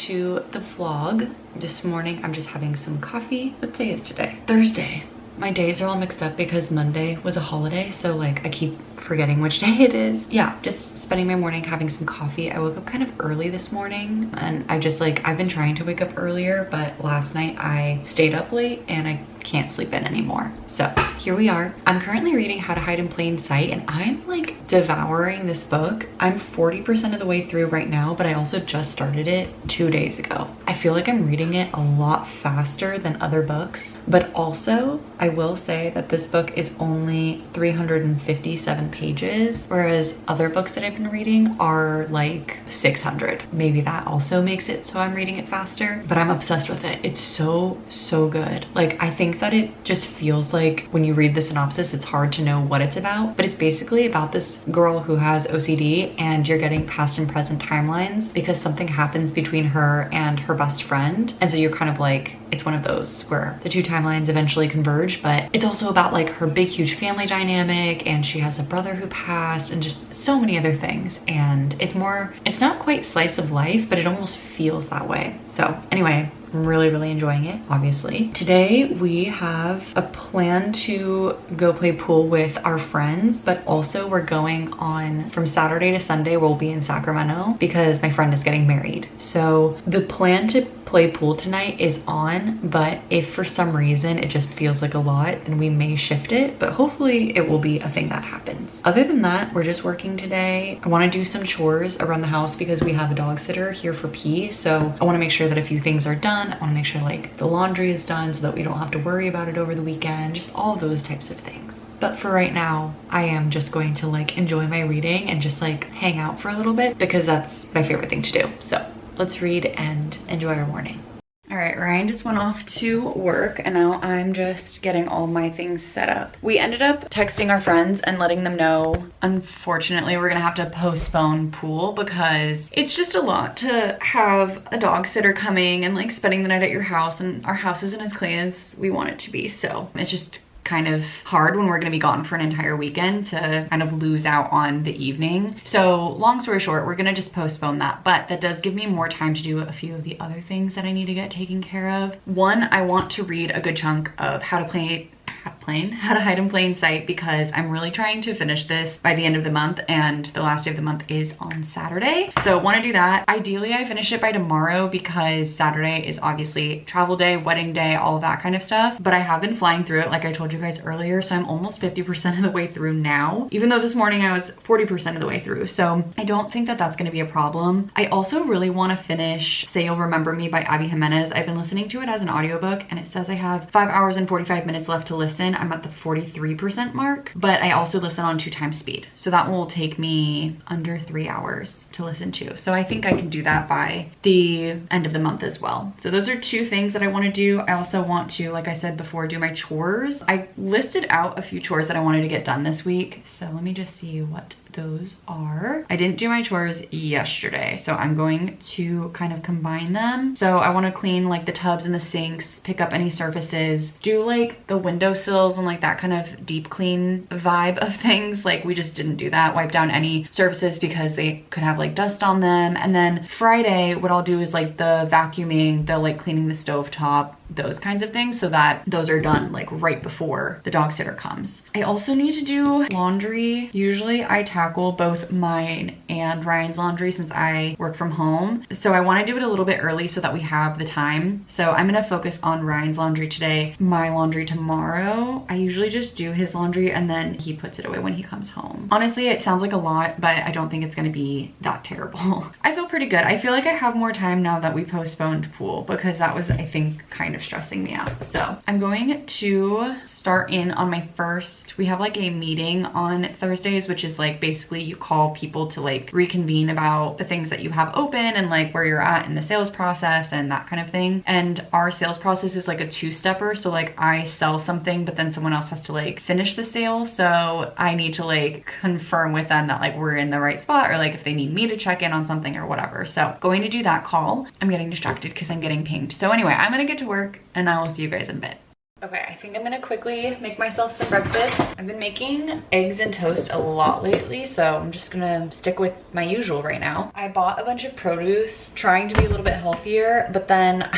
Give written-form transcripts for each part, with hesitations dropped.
to the vlog. This morning I'm just having some coffee. What day is today? Thursday. My days are all mixed up because Monday was a holiday, so like I keep forgetting which day it is. Yeah, just spending my morning having some coffee. I woke up kind of early this morning and I've been trying to wake up earlier, but last night I stayed up late and I can't sleep in anymore. So here we are. I'm currently reading How to Hide in Plain Sight and I'm like devouring this book. I'm 40% of the way through right now, but I also just started it 2 days ago. I feel like I'm reading it a lot faster than other books, but also I will say that this book is only 357 pages, whereas other books that I've been reading are like 600. Maybe that also makes it so I'm reading it faster, but I'm obsessed with it. It's so good. Like, I think that it just feels like when you read the synopsis, it's hard to know what it's about, but it's basically about this girl who has OCD and you're getting past and present timelines because something happens between her and her best friend. And so you're kind of like, it's one of those where the two timelines eventually converge, but it's also about like her big, huge family dynamic, and she has a brother who passed and just so many other things. And it's not quite slice of life, but it almost feels that way. So anyway, I'm really enjoying it, obviously. Today we have a plan to go play pool with our friends, but also we're going on from Saturday to Sunday. We'll be in Sacramento because my friend is getting married. So the plan to play pool tonight is on, but if for some reason it just feels like a lot, and we may shift it, but hopefully it will be a thing that happens. Other than that, we're just working today. I want to do some chores around the house because we have a dog sitter here for P, so I want to make sure that a few things are done. I want to make sure like the laundry is done so that we don't have to worry about it over the weekend, just all those types of things. But for right now, I am just going to like enjoy my reading and just like hang out for a little bit because that's my favorite thing to do. So let's read and enjoy our morning. All right, Ryan just went off to work and now I'm just getting all my things set up. We ended up texting our friends and letting them know, unfortunately, we're gonna have to postpone pool because it's just a lot to have a dog sitter coming and like spending the night at your house, and our house isn't as clean as we want it to be. So it's just kind of hard when we're gonna be gone for an entire weekend to kind of lose out on the evening. So long story short, we're gonna just postpone that, but that does give me more time to do a few of the other things that I need to get taken care of. One, I want to read a good chunk of How to Hide in Plain Sight because I'm really trying to finish this by the end of the month, and the last day of the month is on Saturday. So I want to do that. Ideally, I finish it by tomorrow because Saturday is obviously travel day, wedding day, all of that kind of stuff. But I have been flying through it like I told you guys earlier, so I'm almost 50% of the way through now, even though this morning I was 40% of the way through. So I don't think that that's going to be a problem. I also really want to finish Say You'll Remember Me by Abby Jimenez. I've been listening to it as an audiobook and it says I have 5 hours and 45 minutes left to listen. I'm at the 43% mark, but I also listen on 2x speed. So that will take me under 3 hours to listen to. So I think I can do that by the end of the month as well. So those are two things that I want to do. I also want to, like I said before, do my chores. I listed out a few chores that I wanted to get done this week. So let me just see what those are. I didn't do my chores yesterday, so I'm going to kind of combine them. So I want to clean like the tubs and the sinks, pick up any surfaces, do like the windowsills and like that kind of deep clean vibe of things. Like we just didn't do that. Wipe down any surfaces because they could have like dust on them. And then Friday, what I'll do is like the vacuuming, the like cleaning the stovetop, those kinds of things, so that those are done like right before the dog sitter comes. I also need to do laundry. Usually I tackle both mine and Ryan's laundry since I work from home. So I want to do it a little bit early so that we have the time. So I'm going to focus on Ryan's laundry today, my laundry tomorrow. I usually just do his laundry and then he puts it away when he comes home. Honestly, it sounds like a lot, but I don't think it's going to be that terrible. I feel pretty good. I feel like I have more time now that we postponed pool because that was, I think, kind of stressing me out. So I'm going to start in on my first, we have like a meeting on Thursdays, which is like basically you call people to like reconvene about the things that you have open and like where you're at in the sales process and that kind of thing. And our sales process is like a two-stepper. So like I sell something, but then someone else has to like finish the sale. So I need to like confirm with them that like we're in the right spot, or like if they need me to check in on something or whatever. So going to do that call. I'm getting distracted because I'm getting pinged. So anyway, I'm gonna get to work and I will see you guys in a bit. Okay, I think I'm gonna quickly make myself some breakfast. I've been making eggs and toast a lot lately, so I'm just gonna stick with my usual right now. I bought a bunch of produce, trying to be a little bit healthier, but then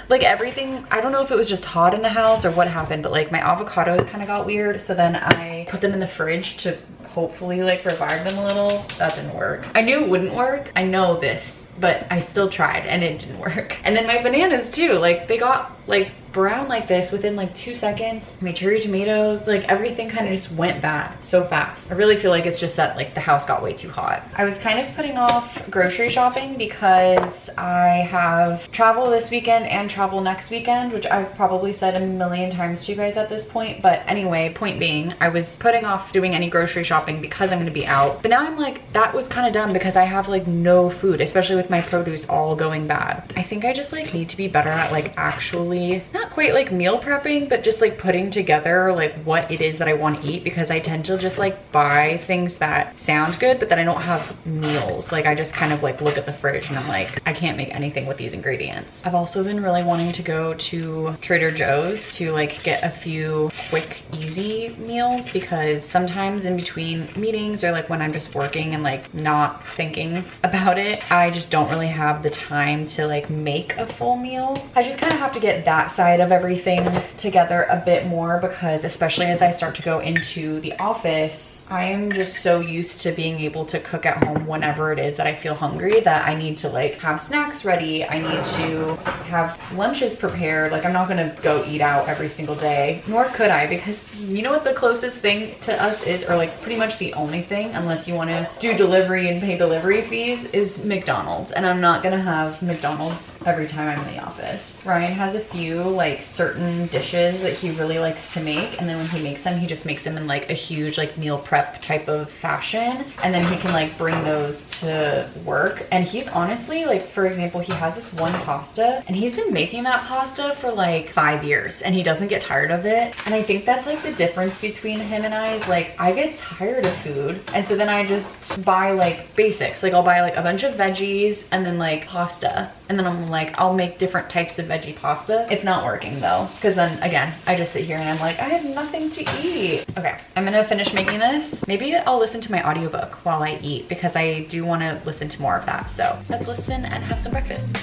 like everything, I don't know if it was just hot in the house or what happened, but like my avocados kind of got weird, so then I put them in the fridge to hopefully like revive them a little. That didn't work. I knew it wouldn't work. I know this, but I still tried and it didn't work. And then my bananas too, like they got like brown like this within like 2 seconds. My cherry tomatoes, like everything kind of just went bad so fast. I really feel like it's just that like the house got way too hot. I was kind of putting off grocery shopping because I have travel this weekend and travel next weekend, which I've probably said a million times to you guys at this point. But anyway, point being, I was putting off doing any grocery shopping because I'm gonna be out. But now I'm like, that was kind of dumb because I have like no food, especially with my produce all going bad. I think I just like need to be better at like actually, not quite like meal prepping, but just like putting together like what it is that I want to eat, because I tend to just like buy things that sound good, but then I don't have meals. Like I just kind of like look at the fridge and I'm like, I can't make anything with these ingredients. I've also been really wanting to go to Trader Joe's to like get a few quick, easy meals, because sometimes in between meetings or like when I'm just working and like not thinking about it, I just don't really have the time to like make a full meal. I just kind of have to get that side of everything together a bit more, because especially as I start to go into the office, I am just so used to being able to cook at home whenever it is that I feel hungry, that I need to like have snacks ready. I need to have lunches prepared. Like I'm not gonna go eat out every single day, nor could I, because you know what the closest thing to us is, or like pretty much the only thing, unless you wanna do delivery and pay delivery fees, is McDonald's. And I'm not gonna have McDonald's every time I'm in the office. Ryan has a few like certain dishes that he really likes to make, and then when he makes them, he just makes them in like a huge like meal prep type of fashion, and then he can like bring those to work. And he's honestly like, for example, he has this one pasta and he's been making that pasta for like 5 years and he doesn't get tired of it. And I think that's like the difference between him and I, is like I get tired of food, and so then I just buy like basics. Like I'll buy like a bunch of veggies and then like pasta, and then I'm like, I'll make different types of veggie pasta. It's not working though, because then again, I just sit here and I'm like, I have nothing to eat. Okay, I'm gonna finish making this. Maybe I'll listen to my audiobook while I eat, because I do want to listen to more of that. So let's listen and have some breakfast.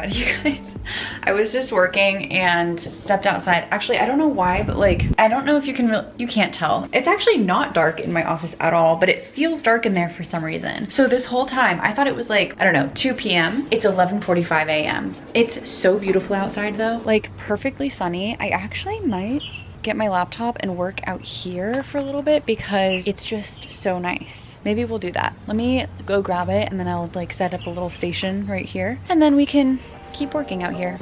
You guys, I was just working and stepped outside. Actually, I don't know why, but like, I don't know if you can't tell. It's actually not dark in my office at all, but it feels dark in there for some reason. So this whole time, I thought it was like, I don't know, 2 p.m. It's 11:45 a.m. It's so beautiful outside though, like perfectly sunny. I actually might get my laptop and work out here for a little bit because it's just so nice. Maybe we'll do that. Let me go grab it and then I'll like set up a little station right here, and then we can keep working out here.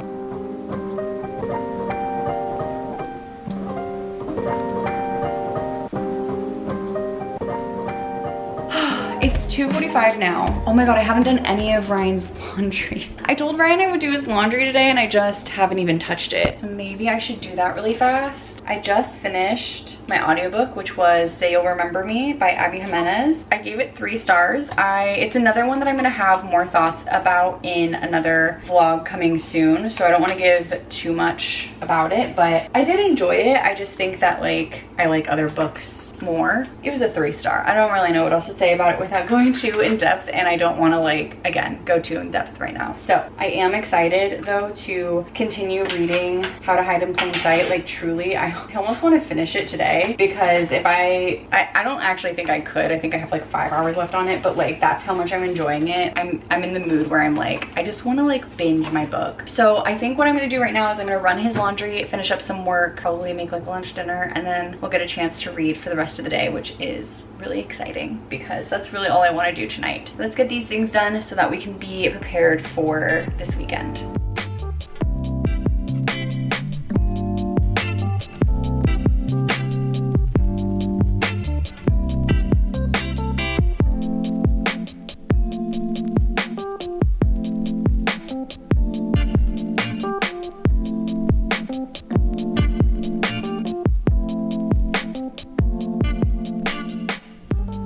It's 2:45 now. Oh my God, I haven't done any of Ryan's laundry. I told Ryan I would do his laundry today and I just haven't even touched it. So maybe I should do that really fast. I just finished my audiobook, which was Say You'll Remember Me by Abby Jimenez. I gave it 3 stars. It's another one that I'm gonna have more thoughts about in another vlog coming soon, so I don't wanna give too much about it, but I did enjoy it. I just think that like, I like other books more. It was a 3-star. I don't really know what else to say about it without going too in depth, and I don't want to like, again, go too in depth right now. So I am excited though to continue reading How to Hide in Plain Sight. Like truly, I almost want to finish it today, because if I don't actually think I could. I think I have like 5 hours left on it, but like that's how much I'm enjoying it. I'm in the mood where I'm like, I just want to like binge my book. So I think what I'm going to do right now is I'm going to run his laundry, finish up some work, probably make like lunch, dinner, and then we'll get a chance to read for the rest of the day, which is really exciting because that's really all I want to do tonight. Let's get these things done so that we can be prepared for this weekend.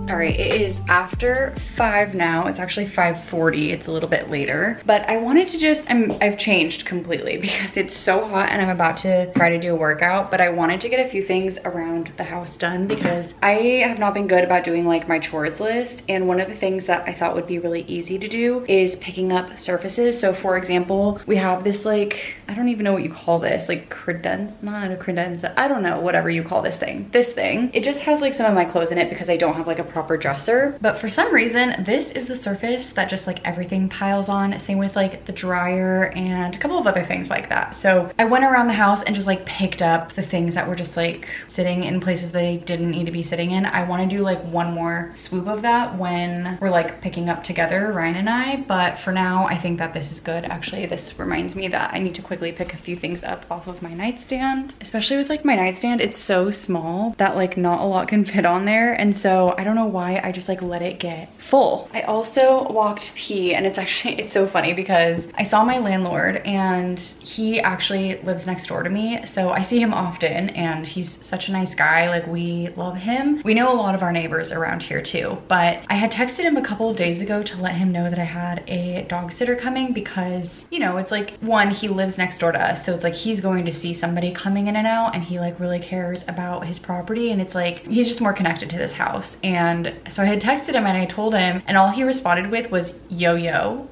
All right, it is after 5 now. It's actually 5:40. It's a little bit later, but I wanted to just, I've changed completely because it's so hot and I'm about to try to do a workout, but I wanted to get a few things around the house done because I have not been good about doing like my chores list. And one of the things that I thought would be really easy to do is picking up surfaces. So for example, we have this like, I don't even know what you call this, like credenza, not a credenza, I don't know, whatever you call this thing. This thing, it just has like some of my clothes in it because I don't have like a proper dresser. But for some reason, this is the surface that just like everything piles on. Same with like the dryer and a couple of other things like that. So I went around the house and just like picked up the things that were just like sitting in places they didn't need to be sitting in. I want to do like one more swoop of that when we're like picking up together, Ryan and I, but for now I think that this is good. Actually, this reminds me that I need to quickly pick a few things up off of my nightstand, especially with like my nightstand. It's so small that like not a lot can fit on there, and so I don't know why I just like let it get full. I also walked pee, and it's so funny because I saw my landlord and he actually lives next door to me, so I see him often and he's such a nice guy. Like, we love him. We know a lot of our neighbors around here too, but I had texted him a couple of days ago to let him know that I had a dog sitter coming because, you know, it's like, one, he lives next door to us, so it's like he's going to see somebody coming in and out, and he like really cares about his property, and it's like he's just more connected to this house. And so I had texted him and I told him, and all he responded with was yo.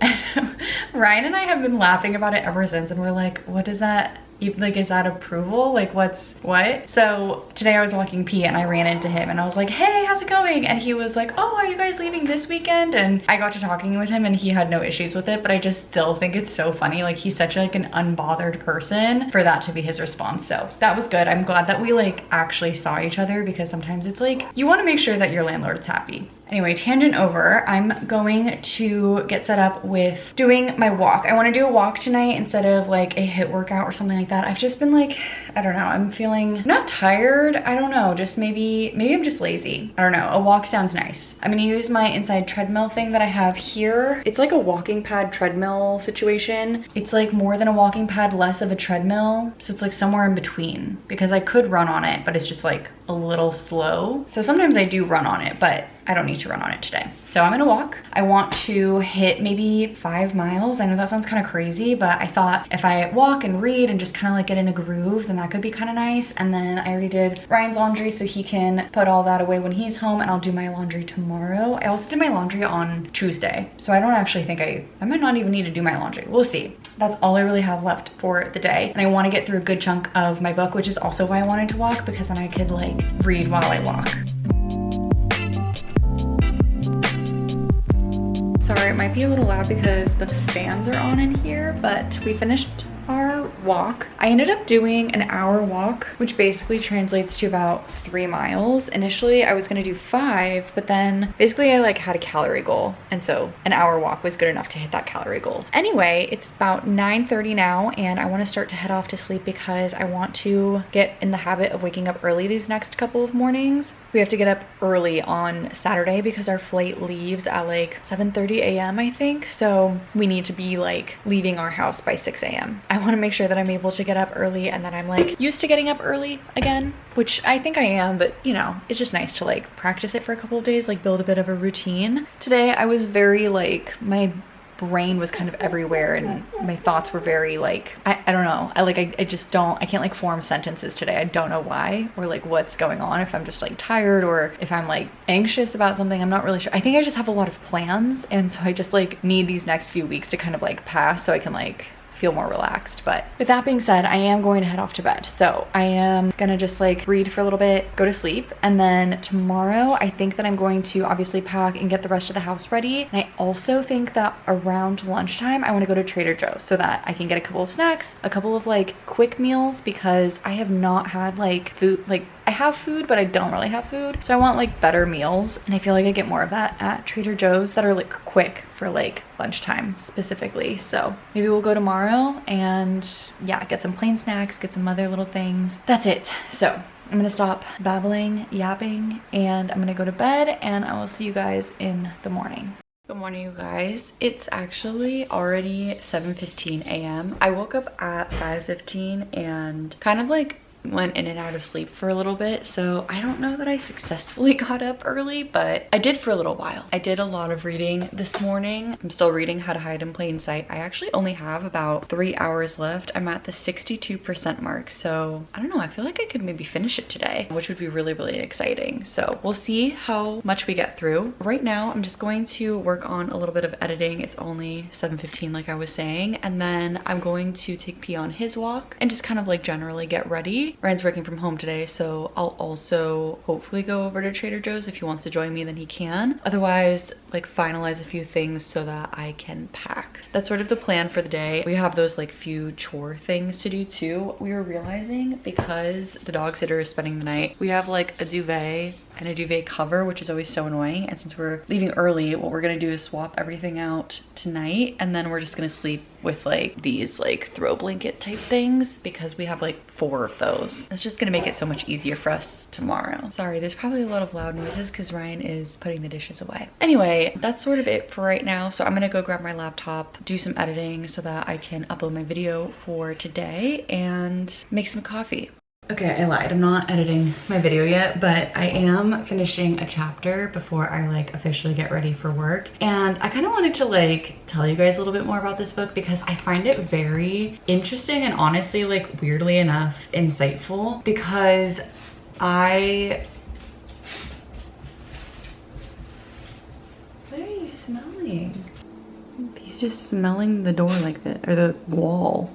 Ryan and I have been laughing about it ever since, and we're like, what does that, like, is that approval? Like, what? So today I was walking pee and I ran into him and I was like, hey, how's it going? And he was like, oh, are you guys leaving this weekend? And I got to talking with him and he had no issues with it, but I just still think it's so funny. Like, he's such like an unbothered person for that to be his response. So that was good. I'm glad that we like actually saw each other, because sometimes it's like, you want to make sure that your landlord's happy. Anyway, tangent over. I'm going to get set up with doing my walk. I want to do a walk tonight instead of like a HIIT workout or something like that. I've just been like, I don't know, I'm feeling not tired. I don't know, just maybe I'm just lazy. I don't know, a walk sounds nice. I'm gonna use my inside treadmill thing that I have here. It's like a walking pad treadmill situation. It's like more than a walking pad, less of a treadmill. So it's like somewhere in between, because I could run on it, but it's just like a little slow. So sometimes I do run on it, but I don't need to run on it today. So I'm gonna walk. I want to hit maybe 5 miles. I know that sounds kind of crazy, but I thought if I walk and read and just kind of like get in a groove, then that could be kind of nice. And then I already did Ryan's laundry, so he can put all that away when he's home, and I'll do my laundry tomorrow. I also did my laundry on Tuesday, so I don't actually think I might not even need to do my laundry. We'll see. That's all I really have left for the day. And I want to get through a good chunk of my book, which is also why I wanted to walk, because then I could like read while I walk. Sorry, it might be a little loud because the fans are on in here, but we finished our walk. I ended up doing an hour walk, which basically translates to about 3 miles. Initially, I was gonna do 5, but then basically I like had a calorie goal. And so an hour walk was good enough to hit that calorie goal. Anyway, it's about 9:30 now, and I wanna start to head off to sleep because I want to get in the habit of waking up early these next couple of mornings. We have to get up early on Saturday because our flight leaves at like 7:30 a.m. I think. So we need to be like leaving our house by 6 a.m. I want to make sure that I'm able to get up early and that I'm like used to getting up early again, which I think I am, but you know, it's just nice to like practice it for a couple of days, like build a bit of a routine. Today I was very like, my brain was kind of everywhere and my thoughts were very like, I don't know, I just don't, I can't like form sentences today. I don't know why, or like what's going on, if I'm just like tired or if I'm like anxious about something. I'm not really sure. I think I just have a lot of plans, and so I just like need these next few weeks to kind of like pass so I can like feel more relaxed. But with that being said, I am going to head off to bed. So I am gonna just like read for a little bit, go to sleep, and then tomorrow I think that I'm going to obviously pack and get the rest of the house ready. And I also think that around lunchtime I want to go to Trader Joe's so that I can get a couple of snacks, a couple of like quick meals, because I have not had like food, like I have food but I don't really have food, so I want like better meals, and I feel like I get more of that at Trader Joe's that are like quick for like lunchtime specifically. So maybe we'll go tomorrow and yeah, get some plain snacks, get some other little things. That's it. So I'm gonna stop babbling, yapping, and I'm gonna go to bed, and I will see you guys in the morning. Good morning, you guys. It's actually already 7:15 a.m. I woke up at 5:15 and kind of like went in and out of sleep for a little bit, so I don't know that I successfully got up early, but I did for a little while. I did a lot of reading this morning. I'm still reading How to Hide in Plain Sight. I actually only have about 3 hours left. I'm at the 62% mark, so I don't know, I feel like I could maybe finish it today, which would be really, really exciting. So we'll see how much we get through. Right now, I'm just going to work on a little bit of editing. It's only 7:15 like I was saying, and then I'm going to take P on his walk and just kind of like generally get ready. Ryan's working from home today, so I'll also hopefully go over to Trader Joe's. If he wants to join me, then he can. Otherwise, like finalize a few things so that I can pack. That's sort of the plan for the day. We have those like few chore things to do too. We were realizing because the dog sitter is spending the night, we have like a duvet and a duvet cover, which is always so annoying. And since we're leaving early, what we're gonna do is swap everything out tonight, and then we're just gonna sleep with like these like throw blanket type things because we have like 4 of those. It's just gonna make it so much easier for us tomorrow. Sorry, there's probably a lot of loud noises because Ryan is putting the dishes away. Anyway, that's sort of it for right now. So I'm gonna go grab my laptop, do some editing so that I can upload my video for today and make some coffee. Okay, I lied. I'm not editing my video yet, but I am finishing a chapter before I like officially get ready for work. And I kind of wanted to like tell you guys a little bit more about this book because I find it very interesting and honestly, like weirdly enough, insightful because what are you smelling? He's just smelling the door like that, or the wall.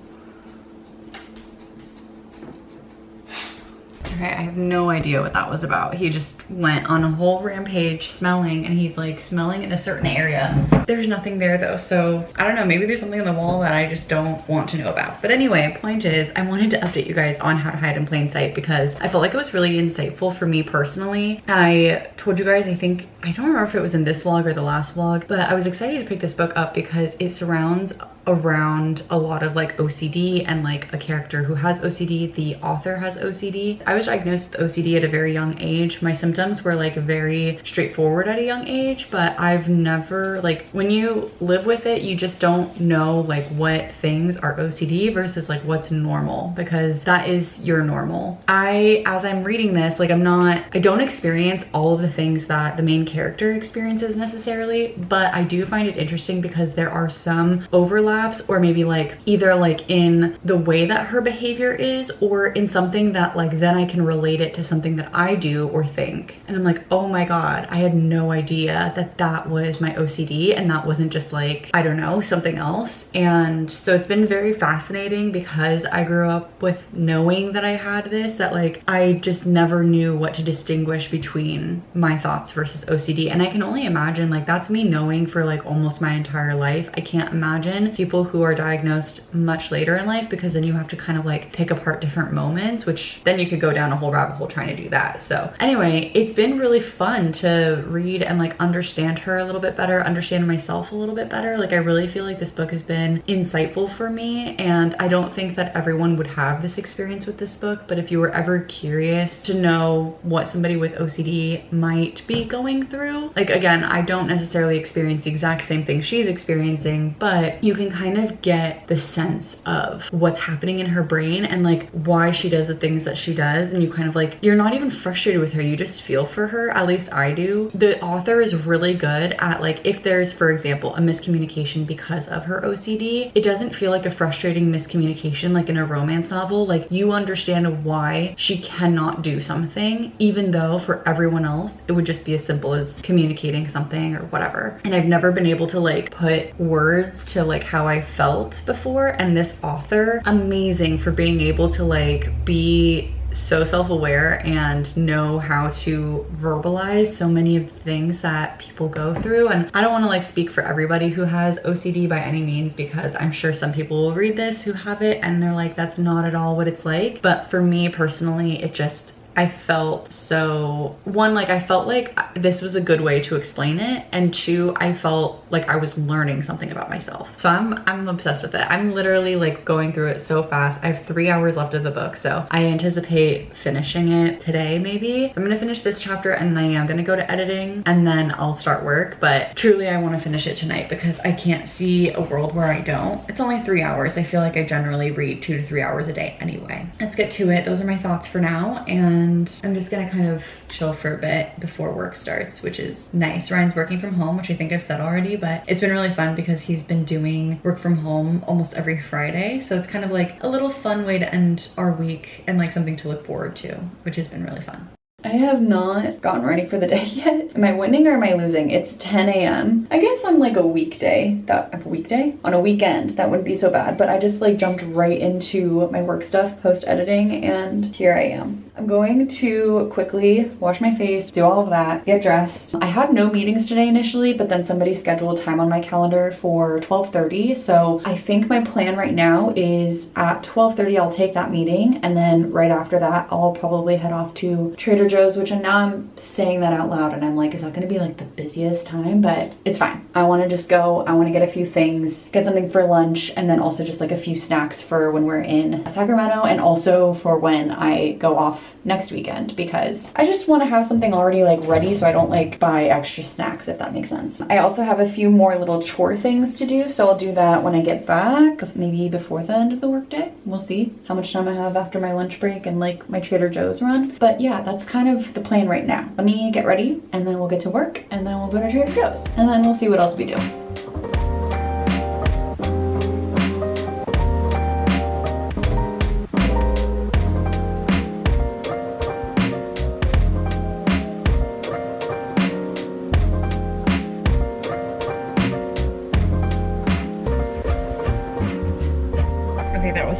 Okay, I have no idea what that was about. He just went on a whole rampage smelling, and he's like smelling in a certain area. There's nothing there though, so I don't know, maybe there's something on the wall that I just don't want to know about. But anyway, point is, I wanted to update you guys on How to Hide in Plain Sight because I felt like it was really insightful for me personally. I told you guys, I don't remember if it was in this vlog or the last vlog, but I was excited to pick this book up because it surrounds around a lot of like OCD and like a character who has OCD. The author has OCD. I was diagnosed with OCD at a very young age. My symptoms were like very straightforward at a young age, but I've never, like when you live with it, you just don't know like what things are OCD versus like what's normal, because that is your normal. As I'm reading this, like I don't experience all of the things that the main character experiences necessarily, but I do find it interesting because there are some overlaps, or maybe like either like in the way that her behavior is, or in something that like then I can relate it to something that I do or think. And I'm like, oh my God, I had no idea that that was my OCD and that wasn't just like, I don't know, something else. And so it's been very fascinating because I grew up with knowing that I had this, that like I just never knew what to distinguish between my thoughts versus OCD. And I can only imagine, like that's me knowing for like almost my entire life. I can't imagine people who are diagnosed much later in life, because then you have to kind of like pick apart different moments, which then you could go down a whole rabbit hole trying to do that. So anyway, it's been really fun to read and like understand her a little bit better, understand myself a little bit better. Like I really feel like this book has been insightful for me, and I don't think that everyone would have this experience with this book, but if you were ever curious to know what somebody with OCD might be going through, like again, I don't necessarily experience the exact same thing she's experiencing, but you can kind of get the sense of what's happening in her brain and like why she does the things that she does. And you kind of like, you're not even frustrated with her, you just feel for her. At least I do. The author is really good at like, if there's, for example, a miscommunication because of her OCD, it doesn't feel like a frustrating miscommunication like in a romance novel. Like you understand why she cannot do something, even though for everyone else it would just be as simple as communicating something or whatever. And I've never been able to like put words to like how I felt before, and this author, amazing for being able to like be so self-aware and know how to verbalize so many of the things that people go through. And I don't want to like speak for everybody who has OCD by any means, because I'm sure some people will read this who have it and they're like, that's not at all what it's like. But for me personally, it just I felt so, one, like I felt like this was a good way to explain it, and two, I felt like I was learning something about myself. So I'm obsessed with it. I'm literally like going through it so fast. I have 3 hours left of the book, so I anticipate finishing it today maybe. So I'm gonna finish this chapter and then I'm gonna go to editing and then I'll start work. But truly I want to finish it tonight because I can't see a world where I don't. It's only 3 hours. I feel like I generally read 2 to 3 hours a day anyway. Let's get to it. Those are my thoughts for now, and I'm just gonna kind of chill for a bit before work starts, which is nice. Ryan's working from home, which I think I've said already, but it's been really fun because he's been doing work from home almost every Friday. So it's kind of like a little fun way to end our week and like something to look forward to, which has been really fun. I have not gotten ready for the day yet. Am I winning or am I losing? It's 10 a.m. I guess on like a weekday, on a weekend, that wouldn't be so bad, but I just like jumped right into my work stuff post editing and here I am. I'm going to quickly wash my face, do all of that, get dressed. I had no meetings today initially, but then somebody scheduled time on my calendar for 12:30. So I think my plan right now is at 12:30 I'll take that meeting, and then right after that I'll probably head off to Trader Joe's, which now I'm saying that out loud and I'm like, is that gonna be like the busiest time? But it's fine. I wanna just go, I wanna get a few things, get something for lunch, and then also just like a few snacks for when we're in Sacramento and also for when I go off next weekend, because I just want to have something already like ready so I don't like buy extra snacks, if that makes sense. I also have a few more little chore things to do, so I'll do that when I get back, maybe before the end of the workday. We'll see how much time I have after my lunch break and like my Trader Joe's run. But yeah, that's kind of the plan right now. Let me get ready and then we'll get to work and then we'll go to Trader Joe's and then we'll see what else we do.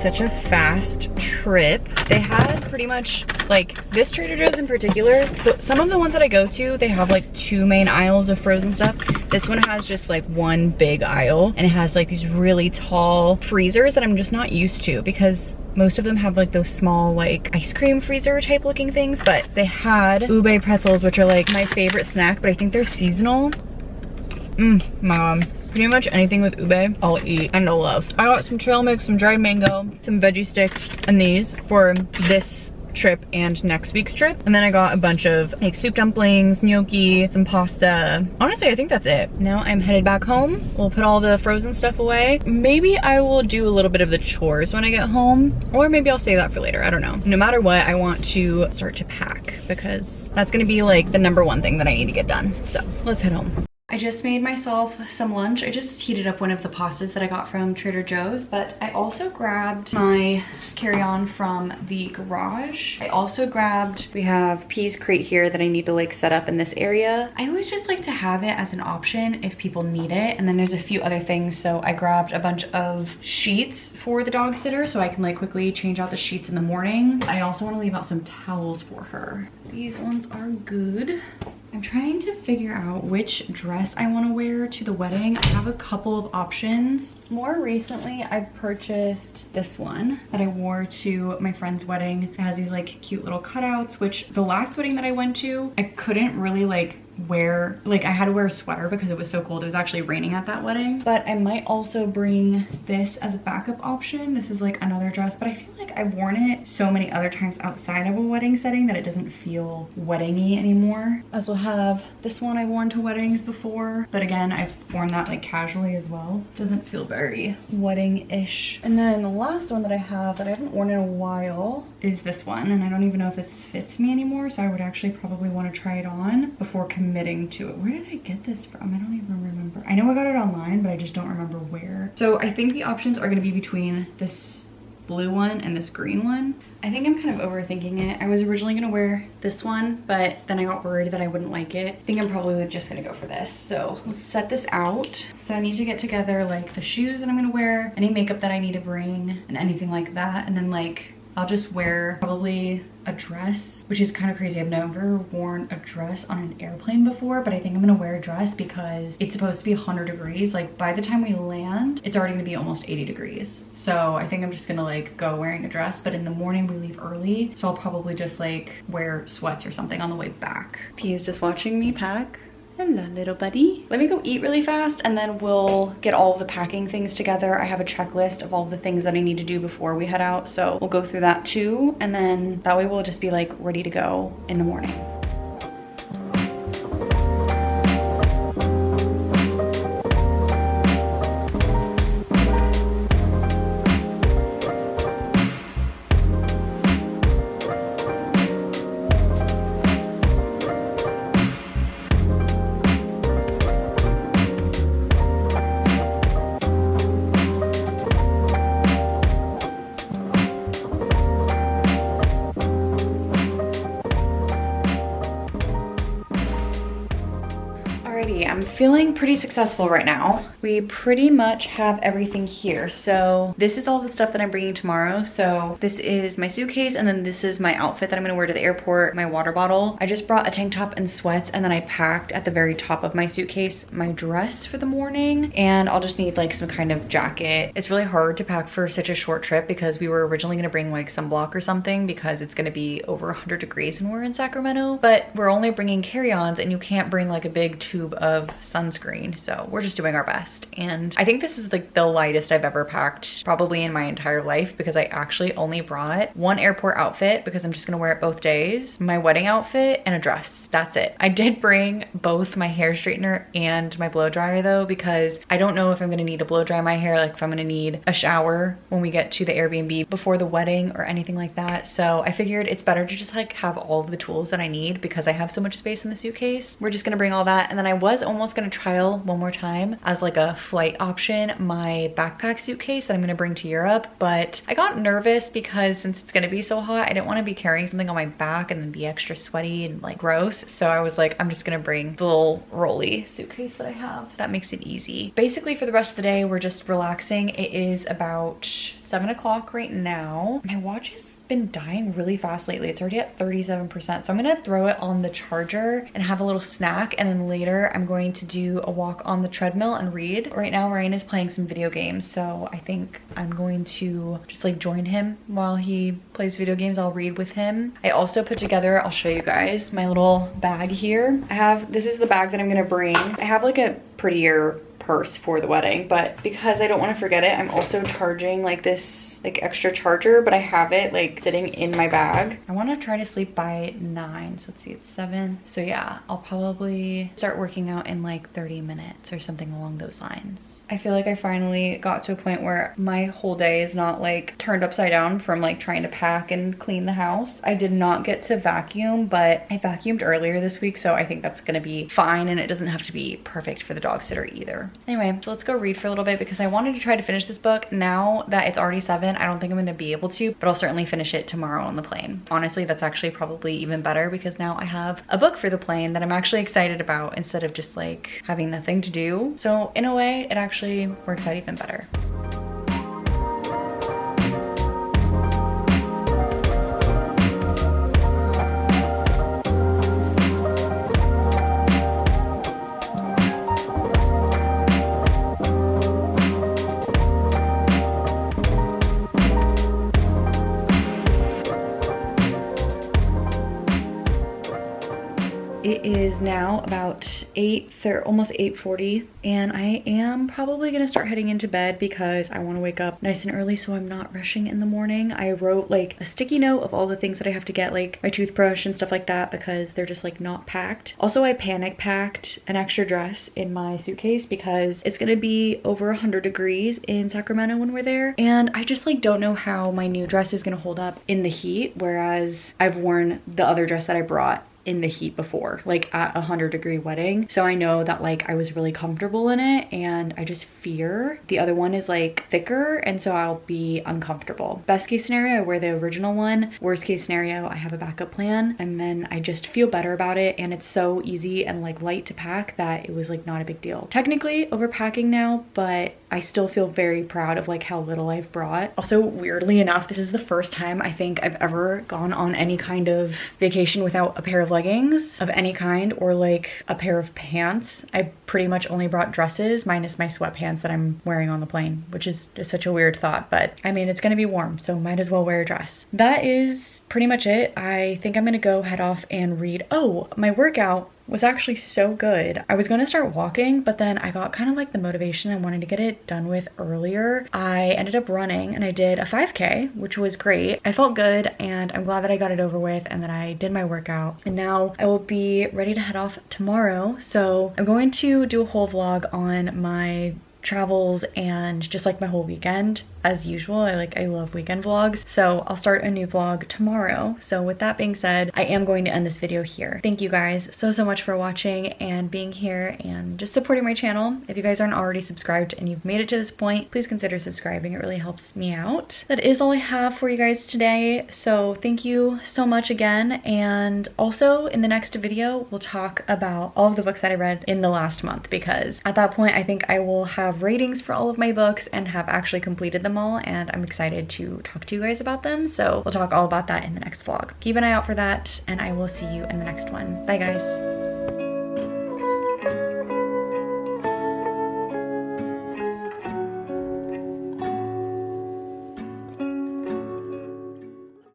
Such a fast trip. They had pretty much like this Trader Joe's in particular, but some of the ones that I go to, they have like 2 main aisles of frozen stuff. This one has just like 1 big aisle, and it has like these really tall freezers that I'm just not used to because most of them have like those small like ice cream freezer type looking things. But they had ube pretzels, which are like my favorite snack, but I think they're seasonal. Mom. Pretty much anything with ube, I'll eat and I'll love. I got some trail mix, some dried mango, some veggie sticks, and these for this trip and next week's trip. And then I got a bunch of like soup dumplings, gnocchi, some pasta. Honestly, I think that's it. Now I'm headed back home. We'll put all the frozen stuff away. Maybe I will do a little bit of the chores when I get home, or maybe I'll save that for later. I don't know. No matter what, I want to start to pack because that's gonna be like the #1 thing that I need to get done. So let's head home. I just made myself some lunch. I just heated up one of the pastas that I got from Trader Joe's, but I also grabbed my carry-on from the garage. I also grabbed, we have peas crate here that I need to like set up in this area. I always just like to have it as an option if people need it. And then there's a few other things. So I grabbed a bunch of sheets for the dog sitter so I can like quickly change out the sheets in the morning. I also want to leave out some towels for her. These ones are good. I'm trying to figure out which dress I want to wear to the wedding. I have a couple of options. More recently, I purchased this one that I wore to my friend's wedding. It has these like cute little cutouts, which the last wedding that I went to, I couldn't really like wear, like I had to wear a sweater because it was so cold. It was actually raining at that wedding. But I might also bring this as a backup option. This is like another dress, but I feel like I've worn it so many other times outside of a wedding setting that it doesn't feel wedding-y anymore. I also have this one I've worn to weddings before, but again, I've worn that like casually as well. Doesn't feel very wedding-ish. And then the last one that I have that I haven't worn in a while is this one, and I don't even know if this fits me anymore, so I would actually probably want to try it on before committing to it. Where did I get this from? I don't even remember. I know I got it online, but I just don't remember where. So I think the options are going to be between this blue one and this green one. I think I'm kind of overthinking it. I was originally going to wear this one, but then I got worried that I wouldn't like it. I think I'm probably just going to go for this. So let's set this out. So I need to get together like the shoes that I'm going to wear, any makeup that I need to bring, and anything like that. And then like I'll just wear probably a dress, which is kind of crazy. I've never worn a dress on an airplane before, but I think I'm gonna wear a dress because it's supposed to be 100 degrees. Like by the time we land, it's already gonna be almost 80 degrees. So I think I'm just gonna like go wearing a dress, but in the morning we leave early. So I'll probably just like wear sweats or something on the way back. P is just watching me pack. Hello, little buddy. Let me go eat really fast and then we'll get all of the packing things together. I have a checklist of all the things that I need to do before we head out. So we'll go through that too. And then that way we'll just be like ready to go in the morning. I'm feeling pretty successful right now. We pretty much have everything here. So this is all the stuff that I'm bringing tomorrow. So this is my suitcase, and then this is my outfit that I'm gonna wear to the airport, my water bottle. I just brought a tank top and sweats, and then I packed at the very top of my suitcase my dress for the morning, and I'll just need like some kind of jacket. It's really hard to pack for such a short trip because we were originally gonna bring like sunblock or something because it's gonna be over 100 degrees when we're in Sacramento, but we're only bringing carry-ons and you can't bring like a big tube of sunscreen, so we're just doing our best. And I think this is like the lightest I've ever packed probably in my entire life because I actually only brought one airport outfit because I'm just gonna wear it both days, my wedding outfit, and a dress. That's it. I did bring both my hair straightener and my blow dryer though, because I don't know if I'm gonna need to blow dry my hair, like if I'm gonna need a shower when we get to the Airbnb before the wedding or anything like that. So I figured it's better to just like have all of the tools that I need because I have so much space in the suitcase. We're just gonna bring all that. And then I was almost gonna trial one more time as like a flight option my backpack suitcase that I'm gonna bring to Europe, but I got nervous because since it's gonna be so hot, I didn't want to be carrying something on my back and then be extra sweaty and like gross. So I was like, I'm just gonna bring the little rolly suitcase that I have. That makes it easy. Basically for the rest of the day, we're just relaxing. It is about 7 o'clock right now. My watch is been dying really fast lately. It's already at 37%. So I'm gonna throw it on the charger and have a little snack, and then later I'm going to do a walk on the treadmill and read. Right now Ryan is playing some video games, so I think I'm going to just like join him while he plays video games. I'll read with him. I also put together, I'll show you guys, my little bag here. This is the bag that I'm gonna bring. I have like a prettier purse for the wedding, but because I don't want to forget it, I'm also charging like this like extra charger, but I have it like sitting in my bag. I want to try to sleep by 9, so let's see, it's 7. So yeah, I'll probably start working out in like 30 minutes or something along those lines. I feel like I finally got to a point where my whole day is not like turned upside down from like trying to pack and clean the house. I did not get to vacuum, but I vacuumed earlier this week, so I think that's gonna be fine, and it doesn't have to be perfect for the dog sitter either. Anyway, so let's go read for a little bit because I wanted to try to finish this book. Now that it's already 7, I don't think I'm gonna be able to, but I'll certainly finish it tomorrow on the plane. Honestly, that's actually probably even better because now I have a book for the plane that I'm actually excited about instead of just like having nothing to do. So in a way, it actually works out even better. It is now about almost 8:40, and I am probably gonna start heading into bed because I want to wake up nice and early so I'm not rushing in the morning. I wrote like a sticky note of all the things that I have to get, like my toothbrush and stuff like that, because they're just like not packed. Also, I panic packed an extra dress in my suitcase because it's gonna be over 100 degrees in Sacramento when we're there, and I just like don't know how my new dress is gonna hold up in the heat, whereas I've worn the other dress that I brought in the heat before, like at 100-degree wedding. So I know that like I was really comfortable in it, and I just fear the other one is like thicker, and so I'll be uncomfortable. Best case scenario, I wear the original one. Worst case scenario, I have a backup plan, and then I just feel better about it, and it's so easy and like light to pack that it was like not a big deal. Technically overpacking now, but I still feel very proud of like how little I've brought. Also, weirdly enough, this is the first time I think I've ever gone on any kind of vacation without a pair of leggings of any kind or like a pair of pants. I pretty much only brought dresses minus my sweatpants that I'm wearing on the plane, which is just such a weird thought, but I mean, it's gonna be warm, so might as well wear a dress. That is pretty much it. I think I'm gonna go head off and read. Oh, my workout was actually so good. I was gonna start walking, but then I got kind of like the motivation I wanted to get it done with earlier. I ended up running and I did a 5K, which was great. I felt good and I'm glad that I got it over with and that I did my workout. And now I will be ready to head off tomorrow. So I'm going to do a whole vlog on my travels and just like my whole weekend. As usual, I love weekend vlogs, so I'll start a new vlog tomorrow. So with that being said, I am going to end this video here. Thank you guys so much for watching and being here and just supporting my channel. If you guys aren't already subscribed and you've made it to this point, please consider subscribing. It really helps me out. That is all I have for you guys today, so thank you so much again. And also in the next video, we'll talk about all of the books that I read in the last month, because at that point I think I will have ratings for all of my books and have actually completed them all, and I'm excited to talk to you guys about them. So we'll talk all about that in the next vlog. Keep an eye out for that, and I will see you in the next one. Bye guys.